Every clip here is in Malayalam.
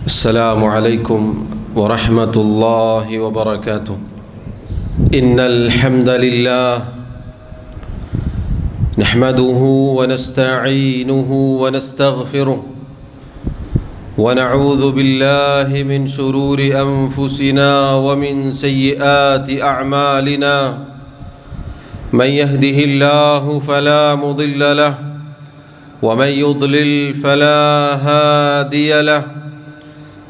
السلام عليكم ورحمة الله وبركاته. إن الحمد لله نحمده ونستعينه ونستغفره ونعوذ بالله من شرور أنفسنا ومن سيئات أعمالنا. من يهده الله فلا مضل له ومن يضلل فلا هادي له.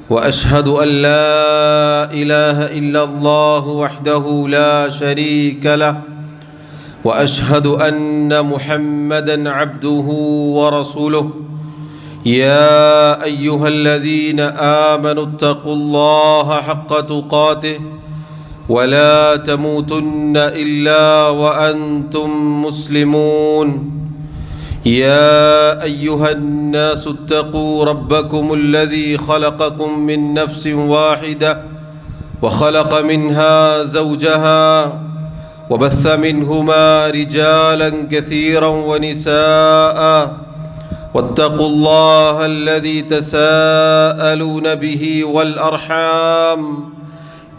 وأشهد أن لا إله إلا الله وحده لا شريك له وأشهد أن محمدًا عبده ورسوله. يا أيها الذين آمنوا اتقوا الله حق تقاته ولا تموتن إلا وأنتم مسلمون. يا أيها الناس اتقوا ربكم الذي خلقكم من نفس واحدة وخلق منها زوجها وبث منهما رجالا كثيرا ونساء واتقوا الله الذي تساءلون به والأرحام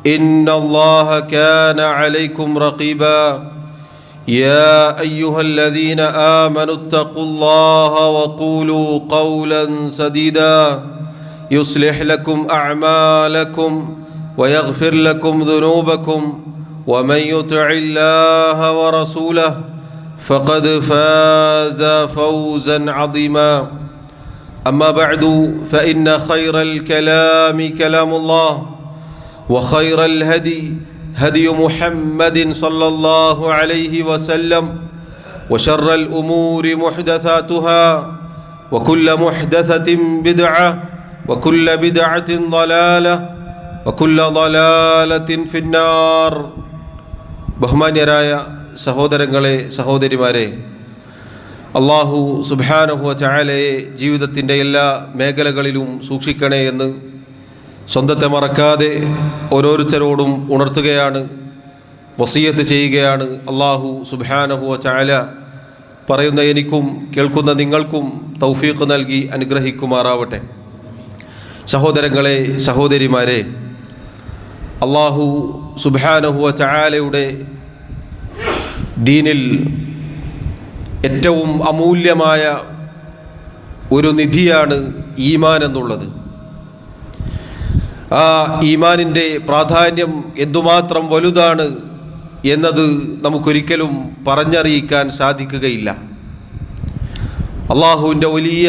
إن الله كان عليكم رقيبا. يا أيها الذين آمنوا اتقوا الله وقولوا قولا سديدا يصلح لكم أعمالكم ويغفر لكم ذنوبكم ومن يطع الله ورسوله فقد فاز فوزا عظيما. أما بعد فإن خير الكلام كلام الله وخير الهدي هدي محمد صلى الله عليه وسلم وشر الأمور محدثاتها وكل محدثة بدعة وكل بدعة ضلالة وكل ضلالة في النار. ബഹുമാന്യരായ സഹോദരങ്ങളെ സഹോദരിമാരെ, അല്ലാഹു സുബ്ഹാനഹു വ തആലയെ ജീവിതത്തിൻ്റെ എല്ലാ മേഖലകളിലും സൂക്ഷിക്കണേ എന്ന് സ്വന്തത്തെ മറക്കാതെ ഓരോരുത്തരോടും ഉണർത്തുകയാണ്, വസിയത്ത് ചെയ്യുകയാണ്. അല്ലാഹു സുബ്ഹാനഹു വ തആല പറയുന്ന എനിക്കും കേൾക്കുന്ന നിങ്ങൾക്കും തൗഫീഖ് നൽകി അനുഗ്രഹിക്കുമാറാവട്ടെ. സഹോദരങ്ങളെ സഹോദരിമാരെ, അല്ലാഹു സുബ്ഹാനഹു വ തആലയുടെ ദീനിൽ ഏറ്റവും അമൂല്യമായ ഒരു നിധിയാണ് ഈമാൻ എന്നുള്ളത്. ആ ഈമാനിൻ്റെ പ്രാധാന്യം എന്തുമാത്രം വലുതാണ് എന്നത് നമുക്കൊരിക്കലും പറഞ്ഞറിയിക്കാൻ സാധിക്കുകയില്ല. അള്ളാഹുവിൻ്റെ വലിയ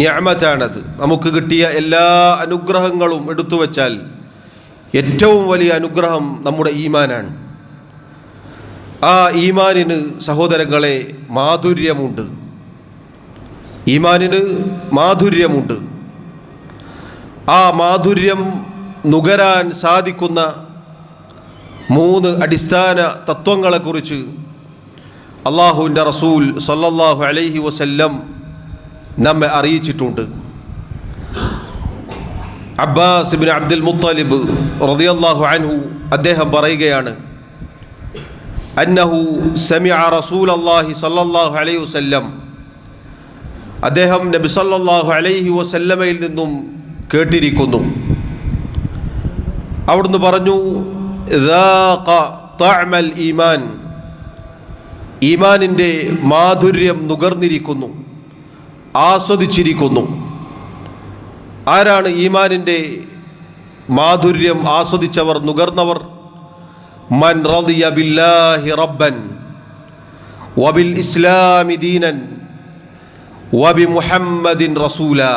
നിഅമത്താണത്. നമുക്ക് കിട്ടിയ എല്ലാ അനുഗ്രഹങ്ങളും എടുത്തു വച്ചാൽ ഏറ്റവും വലിയ അനുഗ്രഹം നമ്മുടെ ഈമാനാണ്. ആ ഈമാനിന് സഹോദരങ്ങളെ മാധുര്യമുണ്ട്. ഈമാനിന് മാധുര്യമുണ്ട്. ആ മാധുര്യം നുകരാൻ സാധിക്കുന്ന 3 അടിസ്ഥാന തത്വങ്ങളെക്കുറിച്ച് അള്ളാഹുവിൻ്റെ റസൂൽ സല്ലല്ലാഹു അലൈഹി വസല്ലം നമ്മെ അറിയിച്ചിട്ടുണ്ട്. അബ്ബാസ് ഇബ്നു അബ്ദുൽ മുത്തലിബ് റളിയല്ലാഹു അൻഹു അദ്ദേഹം പറയുകയാണ്, അന്നഹു സമിഅ റസൂലല്ലാഹി സല്ലല്ലാഹു അലൈഹി വസല്ലം, അദ്ദേഹം നബി സല്ലല്ലാഹു അലൈഹി വസല്ലമയിൽ നിന്നും കേട്ടിരിക്കുന്നു. അവിടുന്ന് പറഞ്ഞു, ദാഖ തഅമൽ ഈമാൻ, ഈമാനിൻ്റെ മാധുര്യം നുകർന്നിരിക്കുന്നു, ആസ്വദിച്ചിരിക്കുന്നു. ആരാണ് ഈമാനിൻ്റെ മാധുര്യം ആസ്വദിച്ചവർ, നുകർന്നവർ? മൻ റളിയ ബില്ലാഹി റബ്ബൻ വബിൽ ഇസ്ലാമി ദീനൻ വബി മുഹമ്മദിൻ റസൂലാ.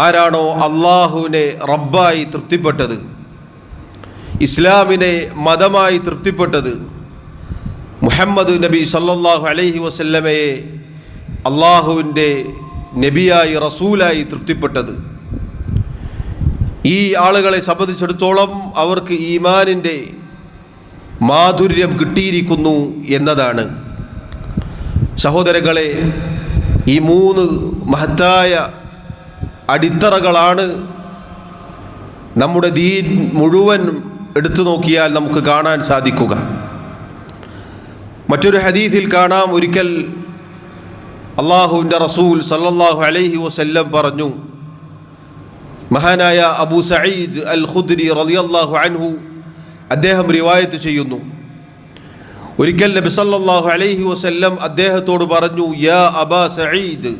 ആരാണോ അള്ളാഹുവിനെ റബ്ബായി തൃപ്തിപ്പെട്ടത്, ഇസ്ലാമിനെ മതമായി തൃപ്തിപ്പെട്ടത്, മുഹമ്മദ് നബി സല്ലല്ലാഹു അലൈഹി വസല്ലമയെ അള്ളാഹുവിൻ്റെ നബിയായി റസൂലായി തൃപ്തിപ്പെട്ടത്, ഈ ആളുകളെ സംബന്ധിച്ചിടത്തോളം അവർക്ക് ഈമാനിൻ്റെ മാധുര്യം കിട്ടിയിരിക്കുന്നു എന്നതാണ്. സഹോദരങ്ങളെ, ഈ 3 മഹത്തായ അടിത്തറകളാണ് നമ്മുടെ ദീൻ മുഴുവൻ എടുത്തു നോക്കിയാൽ നമുക്ക് കാണാൻ സാധിക്കുക. മറ്റൊരു ഹദീസിൽ കാണാം, ഒരിക്കൽ അള്ളാഹുവിൻ്റെ റസൂൽ സല്ലല്ലാഹു അലൈഹി വസല്ലം പറഞ്ഞു, മഹാനായ അബൂ സഈദ് അൽ ഖുദ്രി റളിയല്ലാഹു അൻഹു അദ്ദേഹം റിവായത്ത് ചെയ്യുന്നു, ഒരിക്കൽ നബി സല്ലല്ലാഹു അലൈഹി വസല്ലം അദ്ദേഹത്തോട് പറഞ്ഞു, യാ അബാ സഈദ്,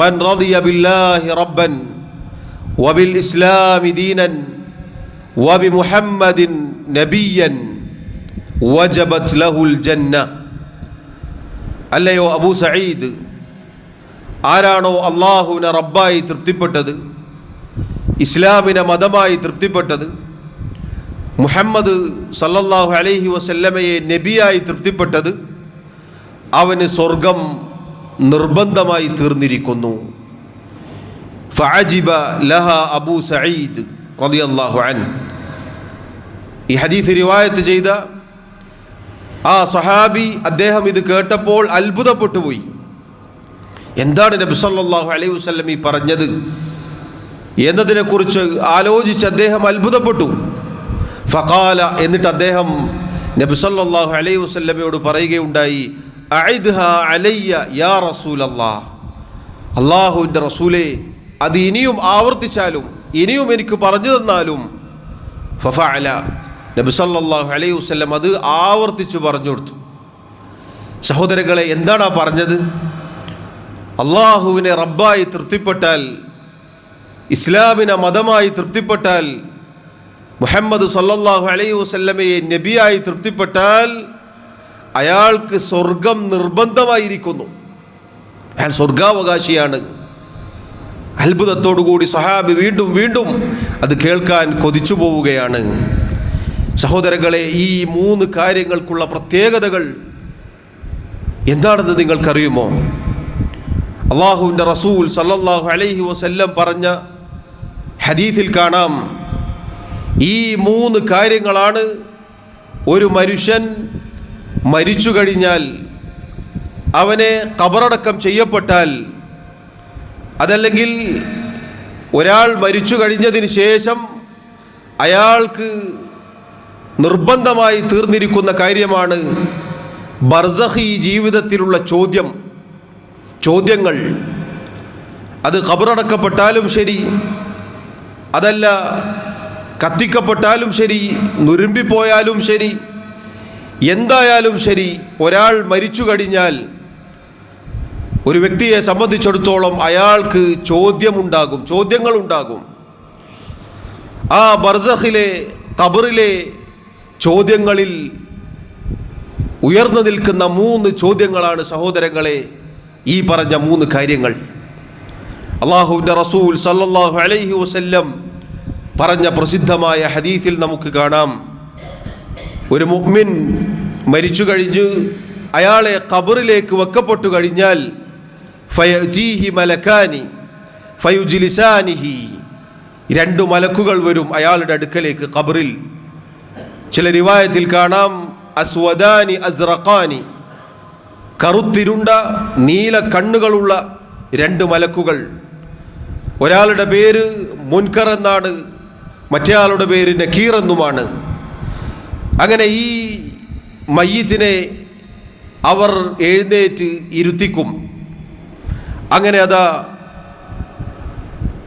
മൻ റളിയ ബില്ലാഹി റബ്ബൻ വബിൽ ഇസ്ലാമി ദീനൻ വബിമുഹമ്മദിൻ നബിയ്യൻ വജബത് ലഹുൽ ജന്ന. അല്ലയോ അബൂ സഈദ്, ആരാണോ അള്ളാഹുവിനെ റബ്ബായി തൃപ്തിപ്പെട്ടത്, ഇസ്ലാമിനെ മതമായി തൃപ്തിപ്പെട്ടത്, മുഹമ്മദ് സല്ലല്ലാഹു അലൈഹി വസല്ലമയെ നബിയായി തൃപ്തിപ്പെട്ടത്, അവന് സ്വർഗം നിർബന്ധമായി തീർന്നിരിക്കുന്നു. ഫഅജിബ ലഹ അബൂ സഈദ് റളിയല്ലാഹു അൻഹു. ഈ ഹദീസ് റിവായത്ത് ചെയ്ത ആ സഹാബി അദ്ദേഹം ഇത് കേട്ടപ്പോൾ അത്ഭുതപ്പെട്ടു പോയി. എന്താണ് നബി സല്ലല്ലാഹു അലൈഹി വസല്ലം ഈ പറഞ്ഞത് എന്നതിനെക്കുറിച്ച് ആലോചിച്ച് അദ്ദേഹം അത്ഭുതപ്പെട്ടു. ഫഖാല, എന്നിട്ട് അദ്ദേഹം നബി സല്ലല്ലാഹു അലൈഹി വസല്ലമയോട് പറയുകയുണ്ടായി, അഇദ്ഹാ അലയ്യ യാ റസൂലല്ലാഹ്, അല്ലാഹുവിൻ്റെ റസൂലേ, അത് ഇനിയും ആവർത്തിച്ചാലും ഇനിയും എനിക്ക് പറഞ്ഞു തന്നാലും. ഫഫഅല, നബി സല്ലല്ലാഹു അലൈഹി വസല്ലം അത് ആവർത്തിച്ചു പറഞ്ഞു കൊടുത്തു. സഹോദരങ്ങളെ, എന്താണ് ആ പറഞ്ഞത്? അള്ളാഹുവിനെ റബ്ബായി തൃപ്തിപ്പെട്ടാൽ, ഇസ്ലാമിനെ മതമായി തൃപ്തിപ്പെട്ടാൽ, മുഹമ്മദ് സല്ലല്ലാഹു അലൈഹി വസല്ലമയെ നബിയായി തൃപ്തിപ്പെട്ടാൽ അയാൾക്ക് സ്വർഗം നിർബന്ധമായിരിക്കുന്നു. അയാൾ സ്വർഗാവകാശിയാണ്. അത്ഭുതത്തോടുകൂടി സഹാബി വീണ്ടും വീണ്ടും അത് കേൾക്കാൻ കൊതിച്ചു പോവുകയാണ്. സഹോദരങ്ങളെ, ഈ 3 കാര്യങ്ങൾക്കുള്ള പ്രത്യേകതകൾ എന്താണെന്ന് നിങ്ങൾക്കറിയുമോ? അള്ളാഹുവിൻ്റെ റസൂൽ സല്ലല്ലാഹു അലൈഹി വസല്ലം പറഞ്ഞ ഹദീസിൽ കാണാം, ഈ 3 കാര്യങ്ങളാണ് ഒരു മനുഷ്യൻ മരിച്ചു കഴിഞ്ഞാൽ, അവനെ ഖബറടക്കം ചെയ്യപ്പെട്ടാൽ, അതല്ലെങ്കിൽ ഒരാൾ മരിച്ചു കഴിഞ്ഞതിന് ശേഷം അയാൾക്ക് നിർബന്ധമായി തീർന്നിരിക്കുന്ന കാര്യമാണ് ബർസഖി ജീവിതത്തിലുള്ള ചോദ്യങ്ങൾ. അത് ഖബറടക്കപ്പെട്ടാലും ശരി, അതല്ല കത്തിക്കപ്പെട്ടാലും ശരി, നുരുമ്പിപ്പോയാലും ശരി, എന്തായാലും ശരി, ഒരാൾ മരിച്ചു കഴിഞ്ഞാൽ ഒരു വ്യക്തിയെ സംബന്ധിച്ചിടത്തോളം അയാൾക്ക് ചോദ്യങ്ങളുണ്ടാകും. ആ ബർസഖിലെ ഖബറിലെ ചോദ്യങ്ങളിൽ ഉയർന്നു നിൽക്കുന്ന 3 ചോദ്യങ്ങളാണ് സഹോദരങ്ങളെ ഈ പറഞ്ഞ 3 കാര്യങ്ങൾ. അള്ളാഹുവിൻ്റെ റസൂൽ സല്ലല്ലാഹു അലൈഹി വസല്ലം പറഞ്ഞ പ്രസിദ്ധമായ ഹദീസിൽ നമുക്ക് കാണാം, ഒരു മുഅ്മിൻ മരിച്ചു കഴിഞ്ഞ് അയാളെ ഖബറിലേക്ക് വെക്കപ്പെട്ടു കഴിഞ്ഞാൽ ഫയജീഹി മലക്കാനി ഫയുജ്ലിസാനിഹി, 2 മലക്കുകൾ വരും അയാളുടെ അടുക്കലേക്ക് ഖബറിൽ. ചില റിവായത്തിൽ കാണാം അസ്വദാനി അസ്റഖാനി, കറുത്തിരുണ്ട നീല കണ്ണുകളുള്ള 2 മലക്കുകൾ. ഒരാളുടെ പേര് മുൻകർ എന്നാണ്, മറ്റേ ആളുടെ പേര് നക്കീർ എന്നുമാണ്. അങ്ങനെ ഈ മയ്യിത്തിനെ അവർ എഴുന്നേറ്റ് ഇരുത്തിക്കും. അങ്ങനെ അതാ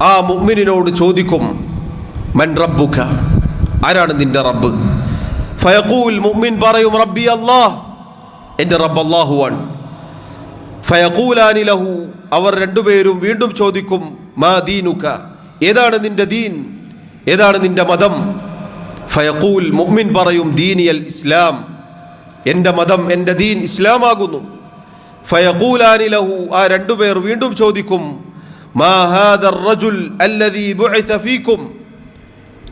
ആ മുഅ്മിനിനോട് ചോദിക്കും, മൻ റബ്ബുക, ആരാണ് നിന്റെ റബ്ബ്? ഫയഖൂൽ, മുഅ്മിൻ പറയും, റബ്ബി അല്ലാഹ്, എൻ്റെ റബ്ബ് അല്ലാഹുവാണ്. ഫയഖൂലാനി ലഹു, അവർ 2 പേരും വീണ്ടും ചോദിക്കും, മാ ദീനുക, ഏതാണ് നിന്റെ ദീൻ, ഏതാണ് നിന്റെ മതം? ഫയഖൂൽ, മുഅ്മിൻ പറയും, ദീനിയൽ ഇസ്ലാം, എൻ്റെ മതം, എൻ്റെ ദീൻ ഇസ്ലാമാകുന്നു. ഫയഖൂലാനി ലഹു, ആ 2 പേർ വീണ്ടും ചോദിക്കും, മാ ഹാദർ റജുൽ അല്ലദീ ബുഇസ ഫീകും,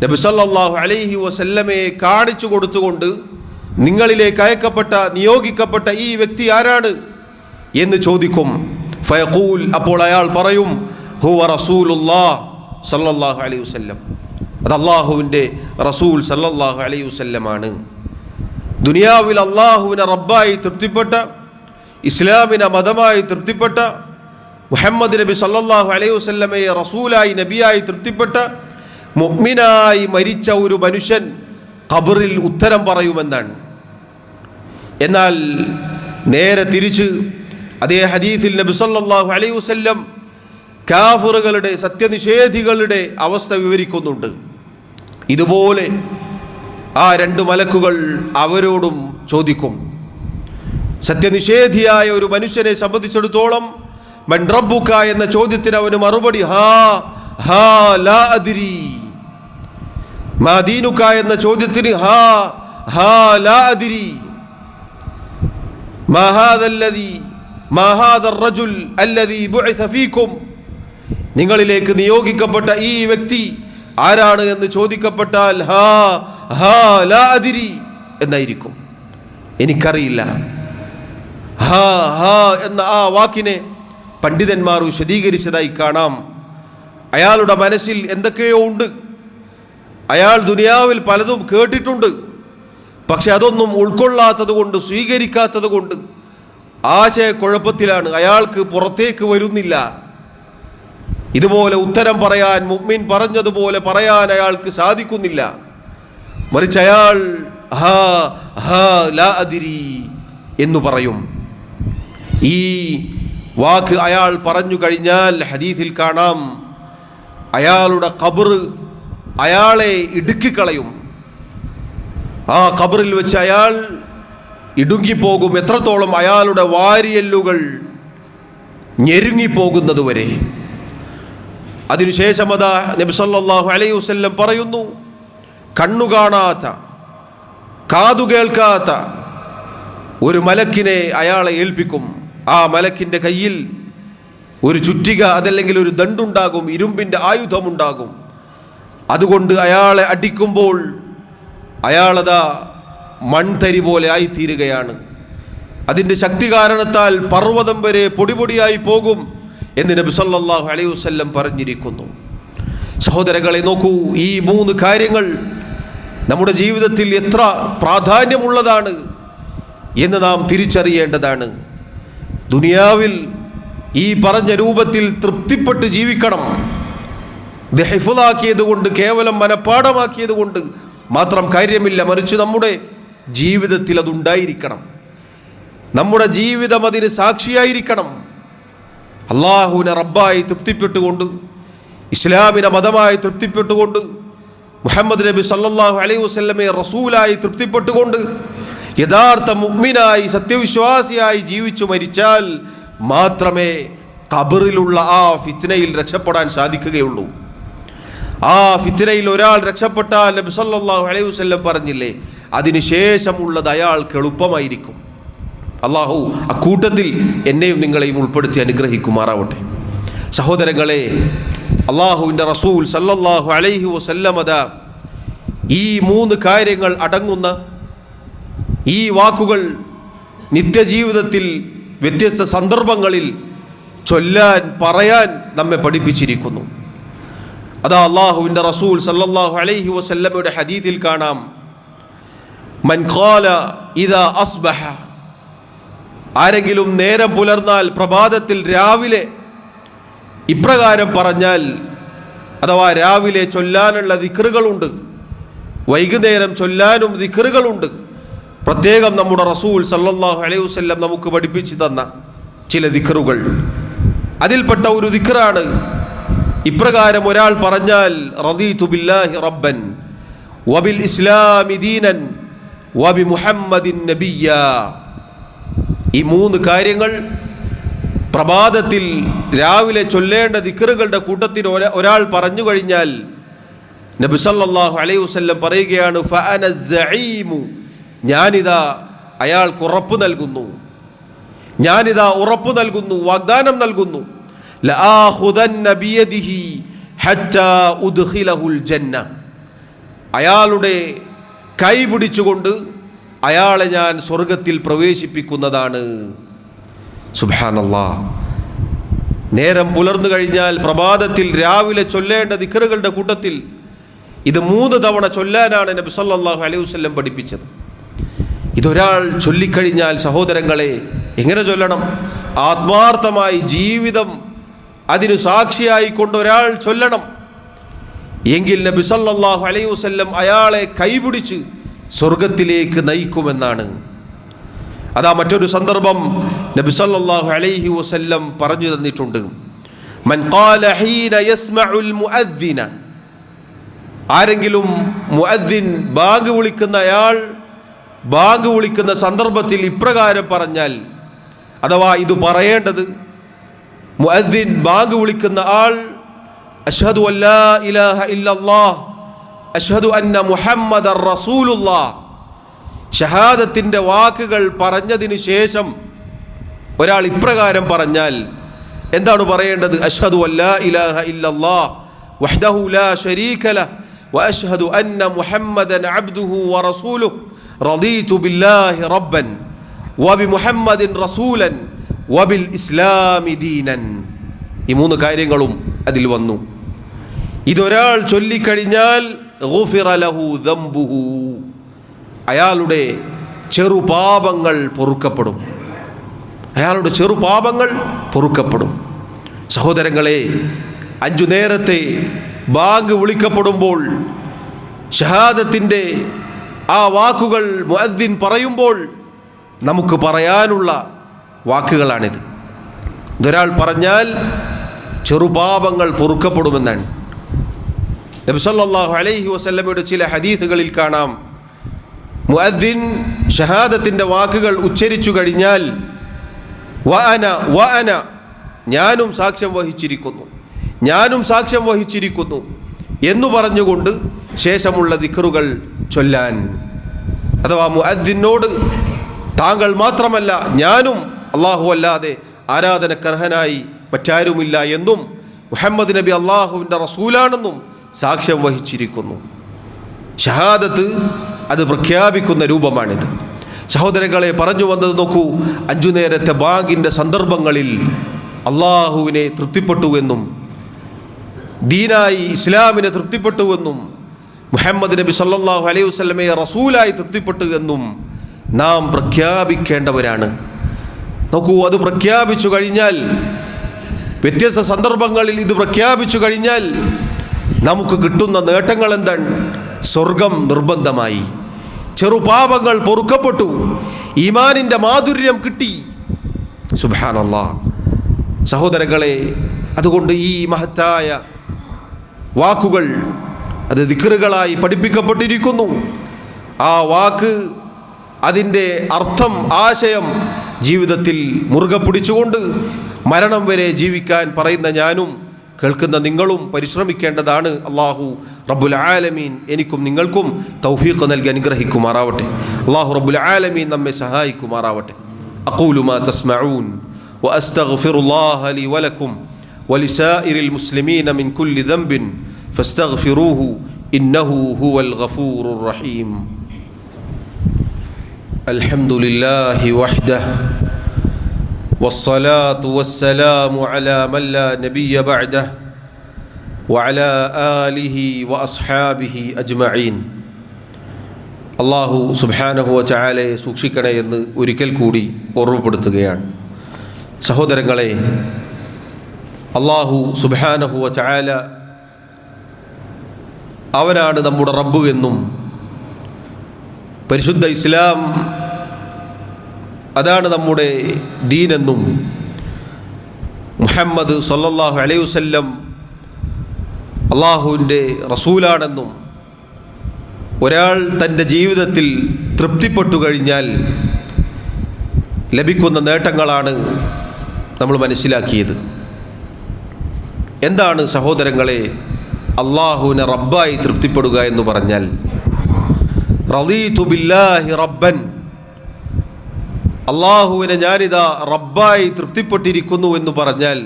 നബി സല്ലല്ലാഹു അലൈഹി വസല്ലമയെ കാണിച്ചു കൊടുത്തുകൊണ്ട് നിങ്ങളിലേക്ക് അയക്കപ്പെട്ട നിയോഗിക്കപ്പെട്ട ഈ വ്യക്തി ആരാണ് എന്ന് ചോദിക്കും. ഫയഖൂൽ, അപ്പോൾ അയാൾ പറയും, ഹുവ റസൂലുള്ളാഹ് സല്ലല്ലാഹു അലൈഹി വസല്ലം, അത് അള്ളാഹുവിൻ്റെ റസൂൽ സല്ലല്ലാഹു അലൈഹി വസല്ലമാണ്. ദുനിയാവിൽ അള്ളാഹുവിനെ റബ്ബായി തൃപ്തിപ്പെട്ട, ഇസ്ലാമിനെ മതമായി തൃപ്തിപ്പെട്ട, മുഹമ്മദ് നബി സല്ലല്ലാഹു അലൈഹി വസല്ലമയെ റസൂലായി നബിയായി തൃപ്തിപ്പെട്ട മുഅ്മിനായി മരിച്ച ഒരു മനുഷ്യൻ ഖബറിൽ ഉത്തരം പറയുമെന്നാണ്. എന്നാൽ നേരെ തിരിച്ച് അതേ ഹദീസിൽ നബി സല്ലല്ലാഹു അലൈഹി വസല്ലം കാഫിറുകളുടെ, സത്യനിഷേധികളുടെ അവസ്ഥ വിവരിക്കുന്നുണ്ട്. ഇതുപോലെ ആ രണ്ട് മലക്കുകൾ അവരോടും ചോദിക്കും. സത്യനിഷേധിയായ ഒരു മനുഷ്യനെ സംബന്ധിച്ചിടത്തോളം മൻ റബ്ബുക എന്ന ചോദ്യത്തിന് അവന് മറുപടി ഹാ ഹാ ലാ അദ്രി. മാ ദീനുക എന്ന ചോദ്യത്തിന് ഹാ ഹാ ലാ അദ്രി. മാ ഹാദല്ലദി മാ ഹാദർ റജുൽ അല്ലദി ബുഇസ ഫീകും. നിങ്ങളിലേക്ക് നിയോഗിക്കപ്പെട്ട ഈ വ്യക്തി ആരാണ് എന്ന് ചോദിക്കപ്പെട്ടാൽ ഹാ ഹാ ലാ അദ്രി എന്നായിരിക്കും, എനിക്കറിയില്ല. ഹാ ഹാ എന്ന ആ വാക്കിനെ പണ്ഡിതന്മാർ വിശദീകരിച്ചതായി കാണാം. അയാളുടെ മനസ്സിൽ എന്തൊക്കെയോ ഉണ്ട്. അയാൾ ദുനിയാവിൽ പലതും കേട്ടിട്ടുണ്ട്, പക്ഷെ അതൊന്നും ഉൾക്കൊള്ളാത്തത് കൊണ്ട്, സ്വീകരിക്കാത്തത് കൊണ്ട് ആശയക്കുഴപ്പത്തിലാണ്. അയാൾക്ക് പുറത്തേക്ക് വരുന്നില്ല. ഇതുപോലെ ഉത്തരം പറയാൻ, മുഅ്മിൻ പറഞ്ഞതുപോലെ പറയാൻ അയാൾക്ക് സാധിക്കുന്നില്ല. മറിച്ച് അയാൾ ഹാ ഹാ ലാ അദ്രി എന്ന് പറയും. ഈ വാക്ക് അയാൾ പറഞ്ഞു കഴിഞ്ഞാൽ ഹദീസിൽ കാണാം, അയാളുടെ ഖബർ അയാളെ ഇടുക്കിക്കളയും. ആ ഖബറിൽ വെച്ച് അയാൾ ഇടുങ്ങിപ്പോകും. എത്രത്തോളം? അയാളുടെ വാരിയെല്ലുകൾ ഞെരുങ്ങിപ്പോകുന്നത് വരെ. അതിനുശേഷം അതാ നബി സല്ലല്ലാഹു അലൈഹി വസല്ലം പറയുന്നു, കണ്ണു കാണാത്ത, കാതു കേൾക്കാത്ത ഒരു മലക്കിനെ അയാളെ ഏൽപ്പിക്കും. ആ മലക്കിൻ്റെ കയ്യിൽ ഒരു ചുറ്റിക, അതല്ലെങ്കിൽ ഒരു ദണ്ടുണ്ടാകും, ഇരുമ്പിൻ്റെ ആയുധമുണ്ടാകും. അതുകൊണ്ട് അയാളെ അടിക്കുമ്പോൾ അയാളതാ മൺതരി പോലെ ആയിത്തീരുകയാണ്. അതിൻ്റെ ശക്തി കാരണത്താൽ പർവ്വതം വരെ പൊടിപൊടിയായി പോകും എന്ന് നബി സല്ലല്ലാഹു അലൈഹി വസല്ലം പറഞ്ഞിരിക്കുന്നു. സഹോദരങ്ങളെ നോക്കൂ, ഈ മൂന്ന് കാര്യങ്ങൾ നമ്മുടെ ജീവിതത്തിൽ എത്ര പ്രാധാന്യമുള്ളതാണ് എന്ന് നാം തിരിച്ചറിയേണ്ടതാണ്. ദുനിയാവിൽ ഈ പറഞ്ഞ രൂപത്തിൽ തൃപ്തിപ്പെട്ട് ജീവിക്കണം. ഇത് ഹിഫ്ളാക്കിയത് കൊണ്ട്, കേവലം മനഃപ്പാഠമാക്കിയത് കൊണ്ട് മാത്രം കാര്യമില്ല. മറിച്ച് നമ്മുടെ ജീവിതത്തിൽ അതുണ്ടായിരിക്കണം. നമ്മുടെ ജീവിതം അതിന് സാക്ഷിയായിരിക്കണം. അള്ളാഹുവിനെ റബ്ബായി തൃപ്തിപ്പെട്ടുകൊണ്ട്, ഇസ്ലാമിനെ മതമായി തൃപ്തിപ്പെട്ടുകൊണ്ട്, മുഹമ്മദ് നബി സല്ലല്ലാഹു അലൈഹി വസല്ലമയെ റസൂലായി തൃപ്തിപ്പെട്ടുകൊണ്ട്, യഥാർത്ഥ മുഅ്മിനായി, സത്യവിശ്വാസിയായി ജീവിച്ചു മരിച്ചാൽ മാത്രമേ ഖബറിലുള്ള ആ ഫിത്നയിൽ രക്ഷപ്പെടാൻ സാധിക്കുകയുള്ളൂ. ആ ഫിത്നയിൽ ഒരാൾ രക്ഷപ്പെട്ടാൽ നബി സല്ലല്ലാഹു അലൈഹി വസല്ലം പറഞ്ഞില്ലേ, അതിനുശേഷമുള്ളത് അയാൾക്ക് എളുപ്പമായിരിക്കും. അള്ളാഹു അക്കൂട്ടത്തിൽ എന്നെയും നിങ്ങളെയും ഉൾപ്പെടുത്തി അനുഗ്രഹിക്കുമാറാവട്ടെ. സഹോദരങ്ങളെ, അള്ളാഹുവിൻ്റെ റസൂൽ സല്ലല്ലാഹു അലൈഹി വസല്ലമ ഈ മൂന്ന് കാര്യങ്ങൾ അടങ്ങുന്ന ഈ വാക്കുകൾ നിത്യജീവിതത്തിൽ വ്യത്യസ്ത സന്ദർഭങ്ങളിൽ ചൊല്ലാൻ, പറയാൻ നമ്മെ പഠിപ്പിച്ചിരിക്കുന്നു. അതാ അള്ളാഹുവിൻ്റെ റസൂൽ സല്ലല്ലാഹു അലൈഹി വസല്ലമയുടെ ഹദീസിൽ കാണാം, മൻ ഖാല ഇദാ അസ്ബഹ, ആരെങ്കിലും നേരം പുലർന്നാൽ, പ്രഭാതത്തിൽ രാവിലെ ഇപ്രകാരം പറഞ്ഞാൽ, അഥവാ രാവിലെ ചൊല്ലാനുള്ള ദിക്റുകളുണ്ട്, വൈകുന്നേരം ചൊല്ലാനും ദിക്റുകളുണ്ട്. പ്രത്യേകം നമ്മുടെ റസൂൽ സല്ലല്ലാഹു അലൈഹി വസല്ലം നമുക്ക് പഠിപ്പിച്ചു തന്ന ചില ദിക്റുകൾ. അതിൽപ്പെട്ട ഒരു ദിക്റാണ് ഇപ്രകാരം ഒരാൾ പറഞ്ഞാൽ, റദീതു ബില്ലാഹി റബ്ബൻ വബിൽ ഇസ്ലാമി ദീനൻ വബി മുഹമ്മദിൻ നബിയ്യ. ഈ മൂന്ന് കാര്യങ്ങൾ പ്രഭാതത്തിൽ രാവിലെ ചൊല്ലേണ്ട ദിക്റുകളുടെ കൂട്ടത്തിൽ ഒരാൾ പറഞ്ഞു കഴിഞ്ഞാൽ നബി സല്ലല്ലാഹു അലൈഹി വസല്ലം പറയുകയാണ്, ഫഅന സഈമു, ഞാനിതാ അയാൾക്ക് ഉറപ്പ് നൽകുന്നു, ഞാനിതാ ഉറപ്പ് നൽകുന്നു, വാഗ്ദാനം നൽകുന്നു, ലആഖുദന്ന ബിയദിഹി ഹത്താ ഉദ്ഖിലഹുൽ ജന്ന, അയാളുടെ കൈ പിടിച്ചുകൊണ്ട് അയാളെ ഞാൻ സ്വർഗത്തിൽ പ്രവേശിപ്പിക്കുന്നതാണ്. സുബ്ഹാനല്ലാഹ്. നേരം പുലർന്നു കഴിഞ്ഞാൽ പ്രഭാതത്തിൽ രാവിലെ ചൊല്ലേണ്ട ദിക്റുകളുടെ കൂട്ടത്തിൽ ഇത് 3 തവണ ചൊല്ലാനാണ് നബി സല്ലല്ലാഹു അലൈഹി വസല്ലം പഠിപ്പിച്ചത്. ഇതൊരാൾ ചൊല്ലിക്കഴിഞ്ഞാൽ സഹോദരങ്ങളെ എങ്ങനെ ചൊല്ലണം? ആത്മാർത്ഥമായി ജീവിതം അതിന് സാക്ഷിയായി കൊണ്ട് ഒരാൾ ചൊല്ലണം. എങ്കിൽ നബി സല്ലല്ലാഹു അലൈഹി വസല്ലം അയാളെ കൈപിടിച്ച് സ്വർഗത്തിലേക്ക് നയിക്കുമെന്നാണ്. അതാ മറ്റൊരു സന്ദർഭം നബി സല്ലല്ലാഹു അലൈഹി വസല്ലം പറഞ്ഞു തന്നിട്ടുണ്ട്. മൻ ഖാല ഹീന യസ്മഉൽ മുഅദ്ദിന, ആരെങ്കിലും മുഅദ്ദിൻ ബാങ്ക് വിളിക്കുന്നയാൾ ബാങ്ക് വിളിക്കുന്ന സന്ദർഭത്തിൽ ഇപ്രകാരം പറഞ്ഞാൽ, അഥവാ ഇത് പറയേണ്ടത് മുഅദ്ദിൻ ബാങ്ക് വിളിക്കുന്ന ആൾ അഷ്ഹദു അല്ലാ ഇലാഹ ഇല്ലല്ലാഹ് അഷ്ഹദു അന്ന മുഹമ്മദർ റസൂലുള്ളാഹ്, ഷഹാദത്തിൻ്റെ വാക്കുകൾ പറഞ്ഞതിന് ശേഷം ഒരാൾ ഇപ്രകാരം പറഞ്ഞാൽ എന്താണ് പറയേണ്ടത്? അഷ്ഹദു അല്ലാ ഇലാഹ ഇല്ലല്ലാഹ് വഹ്ദഹു ലാ ശരീക ലഹ് വഅഷ്ഹദു അന്ന മുഹമ്മദൻ അബ്ദുഹു വറസൂലുഹു റളീതു ബില്ലാഹി റബ്ബൻ വബിമുഹമ്മദിൻ റസൂലൻ വബിൽ ഇസ്ലാമി ദീനൻ. ഈ മൂന്ന് കാര്യങ്ങളും അതിൽ വന്നു. ഇതൊരാൾ ചൊല്ലിക്കഴിഞ്ഞാൽ ഗുഫിറ ലഹു ദംബുഹു, അയാളുടെ ചെറുപാപങ്ങൾ പൊറുക്കപ്പെടും. അയാളുടെ ചെറുപാപങ്ങൾ പൊറുക്കപ്പെടും. സഹോദരങ്ങളെ, 5 നേരത്തെ ബാങ്ക് വിളിക്കപ്പെടുമ്പോൾ ഷഹാദത്തിൻ്റെ ആ വാക്കുകൾ മുഅദ്ദിൻ പറയുമ്പോൾ നമുക്ക് പറയാനുള്ള വാക്കുകളാണിത്. ഇതൊരാൾ പറഞ്ഞാൽ ചെറുപാപങ്ങൾ പൊറുക്കപ്പെടുമെന്നാണ്. നബി സല്ലല്ലാഹു അലൈഹി വസല്ലമയുടെ ചില ഹദീസുകളിൽ കാണാം, മുഅദ്ദിൻ ഷഹാദത്തിൻ്റെ വാക്കുകൾ ഉച്ചരിച്ചു കഴിഞ്ഞാൽ വഅന ഞാനും സാക്ഷ്യം വഹിച്ചിരിക്കുന്നു, ഞാനും സാക്ഷ്യം വഹിച്ചിരിക്കുന്നു എന്നു പറഞ്ഞുകൊണ്ട് ശേഷമുള്ള ദിക്റുകൾ ചൊല്ലാൻ. അഥവാ മുഅദ്ദിനോട് താങ്കൾ മാത്രമല്ല ഞാനും അല്ലാഹു അല്ലാതെ ആരാധനക്കർഹനായി മറ്റാരുമില്ല എന്നും മുഹമ്മദ് നബി അല്ലാഹുവിൻ്റെ റസൂലാണെന്നും സാക്ഷ്യം വഹിച്ചിരിക്കുന്നു. ഷഹാദത്ത് അത് പ്രഖ്യാപിക്കുന്ന രൂപമാണിത്. സഹോദരങ്ങളെ, പറഞ്ഞു വന്നത് നോക്കൂ, 5 നേരത്തെ ബാങ്കിൻ്റെ സന്ദർഭങ്ങളിൽ അള്ളാഹുവിനെ തൃപ്തിപ്പെട്ടുവെന്നും ദീനായി ഇസ്ലാമിനെ തൃപ്തിപ്പെട്ടുവെന്നും മുഹമ്മദ് നബി സല്ലല്ലാഹു അലൈഹി വസല്ലമയെ റസൂലായി തൃപ്തിപ്പെട്ടു എന്നും നാം പ്രഖ്യാപിക്കേണ്ടവരാണ്. നോക്കൂ, അത് പ്രഖ്യാപിച്ചു കഴിഞ്ഞാൽ, വ്യത്യസ്ത സന്ദർഭങ്ങളിൽ ഇത് പ്രഖ്യാപിച്ചു കഴിഞ്ഞാൽ നമുക്ക് കിട്ടുന്ന നേട്ടങ്ങൾ എന്താണ്? സ്വർഗം നിർബന്ധമായി, ചെറുപാപങ്ങൾ പൊറുക്കപ്പെട്ടു, ഈമാനിൻ്റെ മാധുര്യം കിട്ടി. സുബ്ഹാനല്ലാഹ്. സഹോദരങ്ങളെ, അതുകൊണ്ട് ഈ മഹത്തായ വാക്കുകൾ അത് ദിക്റുകളായി പഠിപ്പിക്കപ്പെട്ടിരിക്കുന്നു. ആ വാക്ക്, അതിൻ്റെ അർത്ഥം, ആശയം ജീവിതത്തിൽ മുറുകെ പിടിച്ചുകൊണ്ട് മരണം വരെ ജീവിക്കാൻ പറയുന്ന ഞാനും കേൾക്കുന്ന നിങ്ങളും പരിശ്രമിക്കേണ്ടതാണ്. അല്ലാഹു റബ്ബുൽ ആലമീൻ എനിക്കും നിങ്ങൾക്കും തൗഫീഖ് നൽകി അനുഗ്രഹിക്കുമാറാവട്ടെ. അല്ലാഹു റബ്ബുൽ ആലമീൻ നമ്മെ സഹായിക്കുമാറാവട്ടെ. അഖൂലു മാ തസ്മഊൻ വഅസ്തഗ്ഫിറുല്ലാഹ ലി വലക്കും വലിസാഇരിൽ മുസ്ലിമീന മിൻ കുല്ലി ദംബിൻ ഫസ്തഗ്ഫിറൂഹു ഇന്നഹു ഹുവൽ ഗഫൂറുർ റഹീം. അൽഹംദുലില്ലാഹി വഹ്ദഹു والصلاة والسلام على من لا نبي بعده وعلى آله وأصحابه أجمعين. അള്ളാഹു സുബ്ഹാനഹു വ തആലയെ സൂക്ഷിക്കണേ എന്ന് ഒരിക്കൽ കൂടി ഓർമ്മപ്പെടുത്തുകയാണ്. സഹോദരങ്ങളെ, അള്ളാഹു സുബ്ഹാനഹു വ തആല അവനാണ് നമ്മുടെ റബ്ബ് എന്നും പരിശുദ്ധ ഇസ്ലാം അതാണ് നമ്മുടെ ദീനെന്നും മുഹമ്മദ് സല്ലല്ലാഹു അലൈഹി വസല്ലം അള്ളാഹുവിൻ്റെ റസൂലാണെന്നും ഒരാൾ തൻ്റെ ജീവിതത്തിൽ തൃപ്തിപ്പെട്ടു കഴിഞ്ഞാൽ ലഭിക്കുന്ന നേട്ടങ്ങളാണ് നമ്മൾ മനസ്സിലാക്കിയത്. എന്താണ് സഹോദരങ്ങളെ അള്ളാഹുവിനെ റബ്ബായി തൃപ്തിപ്പെടുക എന്ന് പറഞ്ഞാൽ? റളീതു ബില്ലാഹി റബ്ബൻ, അള്ളാഹുവിനെ ഞാനിതാ റബ്ബായി തൃപ്തിപ്പെട്ടിരിക്കുന്നു എന്ന് പറഞ്ഞാൽ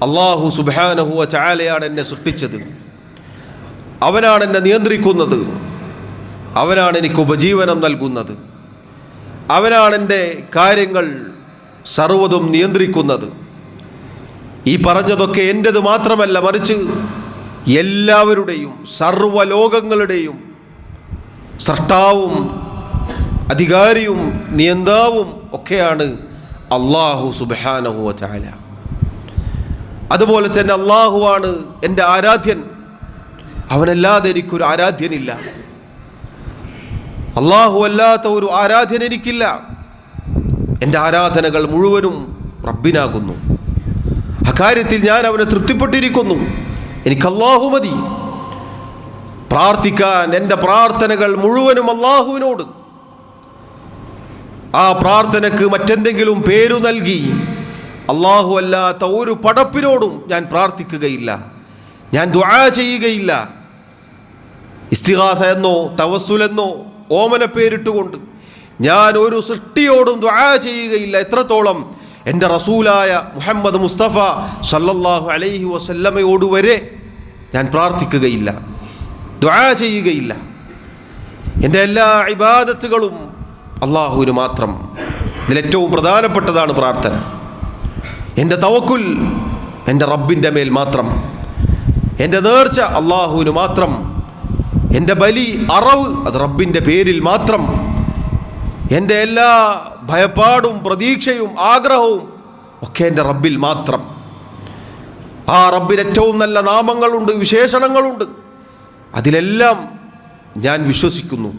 അള്ളാഹു സുബ്ഹാനഹു വ തആലയാണ് എന്നെ സൃഷ്ടിച്ചത്, അവനാണ് എന്നെ നിയന്ത്രിക്കുന്നത്, അവനാണ് എനിക്ക് ഉപജീവനം നൽകുന്നത്, അവനാണ് എൻ്റെ കാര്യങ്ങൾ സർവ്വതും നിയന്ത്രിക്കുന്നത്. ഈ പറഞ്ഞതൊക്കെ എൻ്റെത് മാത്രമല്ല, മറിച്ച് എല്ലാവരുടെയും സർവ്വലോകങ്ങളുടെയും സൃഷ്ടാവും അധികാരിയും നിയന്താവും ഒക്കെയാണ് അള്ളാഹു സുബ്ഹാനഹു വ തആല. അതുപോലെ തന്നെ അള്ളാഹുവാണ് എൻ്റെ ആരാധ്യൻ, അവനല്ലാതെ എനിക്കൊരു ആരാധ്യനില്ല, അള്ളാഹു അല്ലാത്ത ഒരു ആരാധ്യൻ എനിക്കില്ല. എൻ്റെ ആരാധനകൾ മുഴുവനും റബ്ബിനാകുന്നു. അക്കാര്യത്തിൽ ഞാൻ അവനെ തൃപ്തിപ്പെട്ടിരിക്കുന്നു. എനിക്ക് അല്ലാഹു മതി. പ്രാർത്ഥിക്കാൻ എൻ്റെ പ്രാർത്ഥനകൾ മുഴുവനും അല്ലാഹുവിനോട്. ആ പ്രാർത്ഥനയ്ക്ക് മറ്റെന്തെങ്കിലും പേരു നൽകി അല്ലാഹു അല്ലാത്ത ഒരു പടപ്പിനോടും ഞാൻ പ്രാർത്ഥിക്കുകയില്ല, ഞാൻ ദുആ ചെയ്യുകയില്ല. ഇസ്തിഗാസ എന്നോ തവസ്സുലെന്നോ ഓമന പേരിട്ടുകൊണ്ട് ഞാൻ ഒരു സൃഷ്ടിയോടും ദുആ ചെയ്യുകയില്ല. എത്രത്തോളം എൻ്റെ റസൂലായ മുഹമ്മദ് മുസ്തഫ സല്ലല്ലാഹു അലൈഹി വസല്ലമയോട് വരെ ഞാൻ പ്രാർത്ഥിക്കുകയില്ല, ദുആ ചെയ്യുകയില്ല. എൻ്റെ എല്ലാ ഇബാദത്തുകളും അല്ലാഹുവിന് മാത്രം. ഇതിലേറ്റവും പ്രധാനപ്പെട്ടതാണ് പ്രാർത്ഥന. എൻ്റെ തവക്കുൽ എൻ്റെ റബ്ബിൻ്റെ മേൽ മാത്രം. എൻ്റെ നേർച്ച അല്ലാഹുവിന് മാത്രം. എൻ്റെ ബലി അറവ് അത് റബ്ബിൻ്റെ പേരിൽ മാത്രം. എൻ്റെ എല്ലാ ഭയപ്പാടും പ്രതീക്ഷയും ആഗ്രഹവും ഒക്കെ എൻ്റെ റബ്ബിൽ മാത്രം. ആ റബ്ബിന് ഏറ്റവും നല്ല നാമങ്ങളുണ്ട്, വിശേഷണങ്ങളുണ്ട്. അതിലെല്ലാം ഞാൻ വിശ്വസിക്കുന്നു,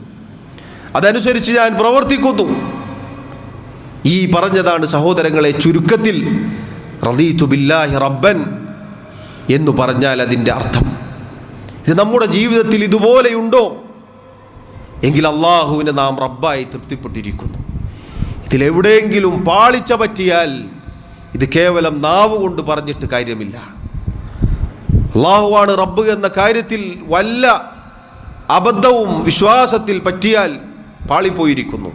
അതനുസരിച്ച് ഞാൻ പ്രവർത്തിക്കുന്നു. ഈ പറഞ്ഞതാണ് സഹോദരങ്ങളെ ചുരുക്കത്തിൽ റളീതു ബില്ലാഹി റബ്ബൻ എന്ന് പറഞ്ഞാൽ അതിൻ്റെ അർത്ഥം. ഇത് നമ്മുടെ ജീവിതത്തിൽ ഇതുപോലെയുണ്ടോ എങ്കിൽ അള്ളാഹുവിനെ നാം റബ്ബായി തൃപ്തിപ്പെട്ടിരിക്കുന്നു. ഇതിലെവിടെയെങ്കിലും പാളിച്ച പറ്റിയാൽ ഇത് കേവലം നാവ് കൊണ്ട് പറഞ്ഞിട്ട് കാര്യമില്ല. അള്ളാഹുവാണ് റബ്ബ് എന്ന കാര്യത്തിൽ വല്ല അബദ്ധവും വിശ്വാസത്തിൽ പറ്റിയാൽ പാളിപ്പോയിരിക്കുന്നു.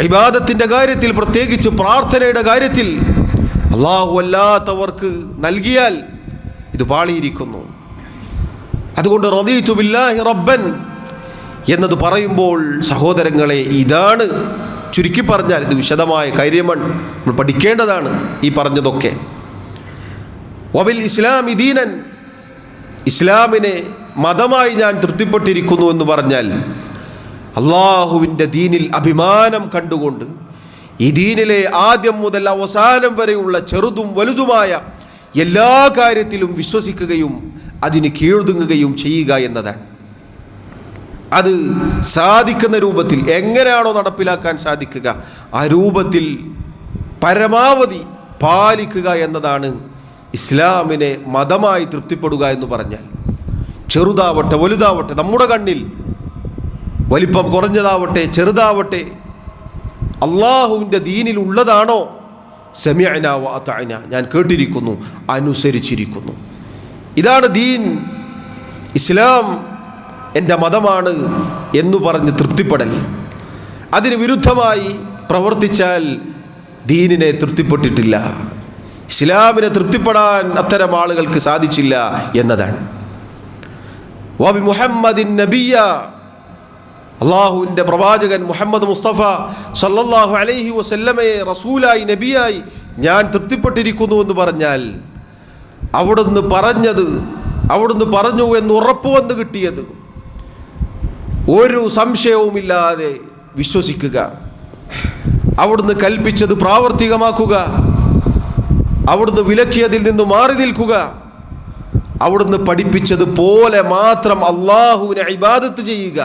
ഇബാദത്തിൻ്റെ കാര്യത്തിൽ, പ്രത്യേകിച്ച് പ്രാർത്ഥനയുടെ കാര്യത്തിൽ അള്ളാഹു അല്ലാത്തവർക്ക് നൽകിയാൽ ഇത് പാളിയിരിക്കുന്നു. അതുകൊണ്ട് റളീതു ബില്ലാഹി റബ്ബൻ എന്നത് പറയുമ്പോൾ സഹോദരങ്ങളെ, ഇതാണ് ചുരുക്കി പറഞ്ഞാൽ ഇത് വിശദമായ കാര്യമാണ്, നമ്മൾ പഠിക്കേണ്ടതാണ് ഈ പറഞ്ഞതൊക്കെ. വബിൽ ഇസ്ലാമി ദീനൻ, ഇസ്ലാമിനെ മതമായി ഞാൻ തൃപ്തിപ്പെട്ടിരിക്കുന്നു എന്ന് പറഞ്ഞാൽ അള്ളാഹുവിൻ്റെ ദീനിൽ അഭിമാനം കണ്ടുകൊണ്ട് ഈ ദീനിലെ ആദ്യം മുതൽ അവസാനം വരെയുള്ള ചെറുതും വലുതുമായ എല്ലാ കാര്യത്തിലും വിശ്വസിക്കുകയും അതിന് കീഴ്തുങ്ങുകയും ചെയ്യുക എന്നതാണ്. അത് സാധിക്കുന്ന രൂപത്തിൽ എങ്ങനെയാണോ നടപ്പിലാക്കാൻ സാധിക്കുക ആ രൂപത്തിൽ പരമാവധി പാലിക്കുക എന്നതാണ് ഇസ്ലാമിനെ മതമായി തൃപ്തിപ്പെടുക എന്ന് പറഞ്ഞാൽ. ചെറുതാവട്ടെ വലുതാവട്ടെ, നമ്മുടെ കണ്ണിൽ വലിപ്പം കുറഞ്ഞതാവട്ടെ ചെറുതാവട്ടെ, അള്ളാഹുവിൻ്റെ ദീനിൽ ഉള്ളതാണോ സമിഅന വ അതഅന, ഞാൻ കേട്ടിരിക്കുന്നു, അനുസരിച്ചിരിക്കുന്നു. ഇതാണ് ദീൻ, ഇസ്ലാം എൻ്റെ മതമാണ് എന്ന് പറഞ്ഞ് തൃപ്തിപ്പെടൽ. അതിന് വിരുദ്ധമായി പ്രവർത്തിച്ചാൽ ദീനിനെ തൃപ്തിപ്പെട്ടിട്ടില്ല, ഇസ്ലാമിനെ തൃപ്തിപ്പെടാൻ അത്തരം ആളുകൾക്ക് സാധിച്ചില്ല എന്നതാണ്. വബി മുഹമ്മദിൻ നബിയ, അള്ളാഹുവിൻ്റെ പ്രവാചകൻ മുഹമ്മദ് മുസ്തഫ സല്ലല്ലാഹു അലൈഹി വസല്ലമയെ റസൂലായി നബിയായി ഞാൻ തൃപ്തിപ്പെട്ടിരിക്കുന്നു എന്ന് പറഞ്ഞാൽ അവിടുന്ന് പറഞ്ഞത് അവിടുന്ന് പറഞ്ഞു എന്ന് ഉറപ്പ് വന്ന് കിട്ടിയത് ഒരു സംശയവുമില്ലാതെ വിശ്വസിക്കുക, അവിടുന്ന് കൽപ്പിച്ചത് പ്രാവർത്തികമാക്കുക, അവിടുന്ന് വിലക്കിയതിൽ നിന്ന് മാറി നിൽക്കുക, അവിടുന്ന് പഠിപ്പിച്ചത് പോലെ മാത്രം അള്ളാഹുവിനെ ഇബാദത്ത് ചെയ്യുക,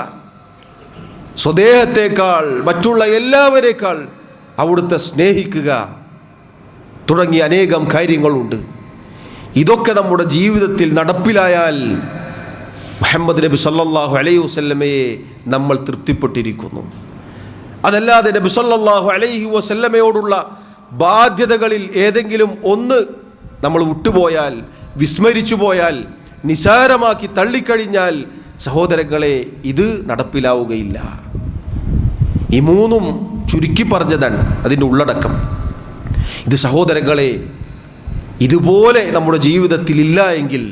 സ്വദേഹത്തേക്കാൾ മറ്റുള്ള എല്ലാവരേക്കാൾ അവിടുത്തെ സ്നേഹിക്കുക തുടങ്ങിയ അനേകം കാര്യങ്ങളുണ്ട്. ഇതൊക്കെ നമ്മുടെ ജീവിതത്തിൽ നടപ്പിലായാൽ മുഹമ്മദ് നബി സല്ലല്ലാഹു അലൈഹി വസല്ലമയെ നമ്മൾ തൃപ്തിപ്പെട്ടിരിക്കുന്നു. അതല്ലാതെ നബി സല്ലല്ലാഹു അലൈഹി വസല്ലമയോടുള്ള ബാധ്യതകളിൽ ഏതെങ്കിലും ഒന്ന് നമ്മൾ വിട്ടുപോയാൽ, വിസ്മരിച്ചു പോയാൽ, നിസാരമാക്കി തള്ളിക്കഴിഞ്ഞാൽ സഹോദരങ്ങളെ ഇത് നടപ്പിലാവുകയില്ല. ഈ മൂന്നും ചുരുക്കി പറഞ്ഞതാണ് അതിൻ്റെ ഉള്ളടക്കം. ഇത് സഹോദരങ്ങളെ ഇതുപോലെ നമ്മുടെ ജീവിതത്തിൽ ഇല്ല എങ്കിൽ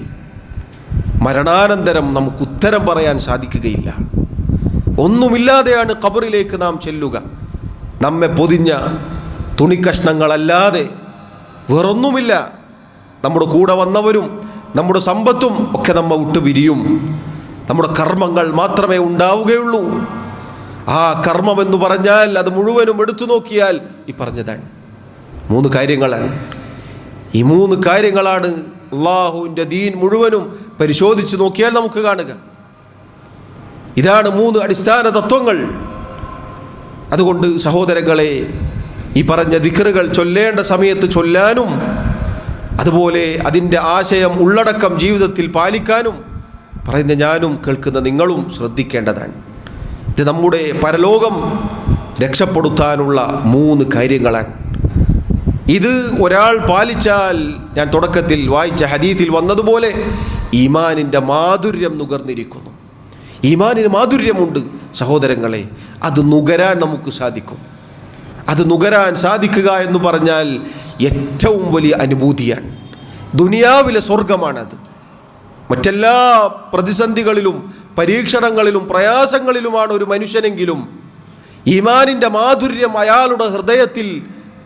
മരണാനന്തരം നമുക്ക് ഉത്തരം പറയാൻ സാധിക്കുകയില്ല. ഒന്നുമില്ലാതെയാണ് ഖബറിലേക്ക് നാം ചെല്ലുക. നമ്മെ പൊതിഞ്ഞ തുണിക്കഷ്ണങ്ങളല്ലാതെ വേറൊന്നുമില്ല. നമ്മുടെ കൂടെ വന്നവരും നമ്മുടെ സമ്പത്തും ഒക്കെ നമ്മെ വിട്ട് പിരിയും. നമ്മുടെ കർമ്മങ്ങൾ മാത്രമേ ഉണ്ടാവുകയുള്ളൂ. ആ കർമ്മമെന്ന് പറഞ്ഞാൽ അത് മുഴുവനും എടുത്തു നോക്കിയാൽ ഈ പറഞ്ഞതാണ് മൂന്ന് കാര്യങ്ങളാണ്. ഈ മൂന്ന് കാര്യങ്ങളാണ് അള്ളാഹുവിൻ്റെ ദീൻ മുഴുവനും പരിശോധിച്ച് നോക്കിയാൽ നമുക്ക് കാണുക. ഇതാണ് മൂന്ന് അടിസ്ഥാന തത്വങ്ങൾ. അതുകൊണ്ട് സഹോദരങ്ങളെ, ഈ പറഞ്ഞ ദിക്റുകൾ ചൊല്ലേണ്ട സമയത്ത് ചൊല്ലാനും അതുപോലെ അതിൻ്റെ ആശയം ഉള്ളടക്കം ജീവിതത്തിൽ പാലിക്കാനും പറയുന്ന ഞാനും കേൾക്കുന്ന നിങ്ങളും ശ്രദ്ധിക്കേണ്ടതാണ്. ഇത് നമ്മുടെ പരലോകം രക്ഷപ്പെടുത്താനുള്ള 3 കാര്യങ്ങളാണ്. ഇത് ഒരാൾ പാലിച്ചാൽ ഞാൻ തുടക്കത്തിൽ വായിച്ച ഹദീസിൽ വന്നതുപോലെ ഈമാനിൻ്റെ മാധുര്യം നുകർന്നിരിക്കുന്നു. ഈമാനിന് മാധുര്യമുണ്ട് സഹോദരങ്ങളെ. അത് നുകരാൻ നമുക്ക് സാധിക്കും. അത് നുകരാൻ സാധിക്കുക എന്ന് പറഞ്ഞാൽ ഏറ്റവും വലിയ അനുഭൂതിയാണ്. ദുനിയാവിലെ സ്വർഗമാണത്. മറ്റെല്ലാ പ്രതിസന്ധികളിലും പരീക്ഷണങ്ങളിലും പ്രയാസങ്ങളിലുമാണ് ഒരു മനുഷ്യനെങ്കിലും ഈമാനിൻ്റെ മാധുര്യം അയാളുടെ ഹൃദയത്തിൽ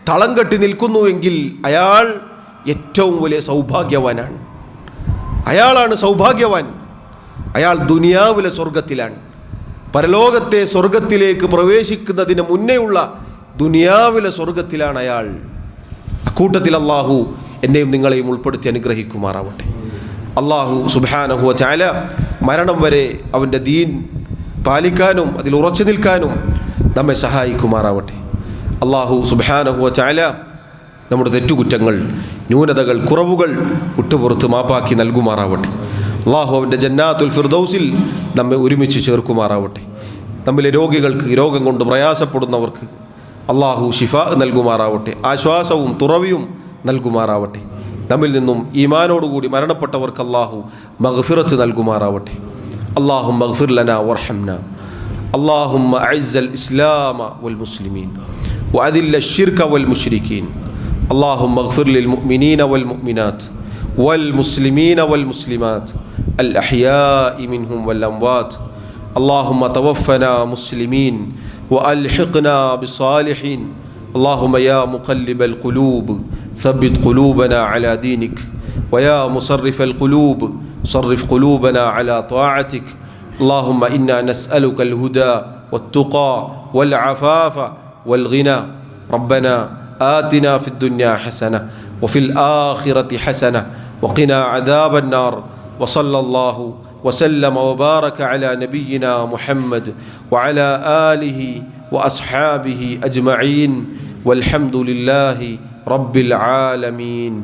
തളം കെട്ടി നിൽക്കുന്നുവെങ്കിൽ അയാൾ ഏറ്റവും വലിയ സൗഭാഗ്യവാനാണ്. അയാളാണ് സൗഭാഗ്യവാൻ. അയാൾ ദുനിയാവിലെ സ്വർഗത്തിലാണ്. പരലോകത്തെ സ്വർഗത്തിലേക്ക് പ്രവേശിക്കുന്നതിന് മുന്നേയുള്ള ദുനിയാവിലെ സ്വർഗത്തിലാണ് അയാൾ. അക്കൂട്ടത്തിൽ അള്ളാഹു എന്നെയും നിങ്ങളെയും ഉൾപ്പെടുത്തി അനുഗ്രഹിക്കുമാറാവട്ടെ. അള്ളാഹു സുബ്ഹാനഹു വ തആല മരണം വരെ അവൻ്റെ ദീൻ പാലിക്കാനും അതിൽ ഉറച്ചു നിൽക്കാനും നമ്മെ സഹായിക്കുമാറാവട്ടെ. അള്ളാഹു സുബ്ഹാനഹു വ തആല നമ്മുടെ തെറ്റുകുറ്റങ്ങൾ, ന്യൂനതകൾ, കുറവുകൾ വിട്ടുപുറത്ത് മാപ്പാക്കി നൽകുമാറാവട്ടെ. അള്ളാഹു അവൻ്റെ ജന്നാത്തുൽ ഫിർദൗസിൽ നമ്മെ ഒരുമിച്ച് ചേർക്കുമാറാവട്ടെ. നമ്മിലെ രോഗികൾക്ക്, രോഗം കൊണ്ട് പ്രയാസപ്പെടുന്നവർക്ക് അള്ളാഹു ശിഫാ നൽകുമാറാവട്ടെ. ആശ്വാസവും തുറവിയും നൽകുമാറാവട്ടെ. നമ്മിൽ നിന്നും ഈമാനോടുകൂടി മരണപ്പെട്ടവർക്ക് അള്ളാഹു മഗ്ഫിറത്ത് നൽകുമാറാവട്ടെ. അല്ലാഹുമ്മ മഗ്ഫിർ ലനാ വർഹംനാ. അല്ലാഹുമ്മ അഇസ്സൽ ഇസ്ലാമ വൽ മുസ്ലിമീൻ വഅദില്ല അശ്ശിർക വൽ മുശ്രിക്കീൻ. അല്ലാഹുമ്മ മഗ്ഫിർ ലിൽ മുഅ്മിനീന വൽ മുഅ്മിനാത്ത് വൽ മുസ്ലിമീന വൽ മുസ്ലിമാത്ത് അൽ അഹ്യാഇ മിൻഹും വൽ അംവാത്ത്. അല്ലാഹുമ്മ തവഫനാ മുസ്ലിമീൻ وألحقنا بالصالحين. اللهم يا مقلب القلوب ثبت قلوبنا على دينك، ويا مصرف القلوب صرف قلوبنا على طاعتك. اللهم إنا نسألك الهدى والتقى والعفاف والغنى. ربنا آتنا في الدنيا حسنة وفي الآخرة حسنة وقنا عذاب النار. وصلى الله وسلم وبارك على نبينا محمد وعلى آله وأصحابه أجمعين والحمد لله رب العالمين.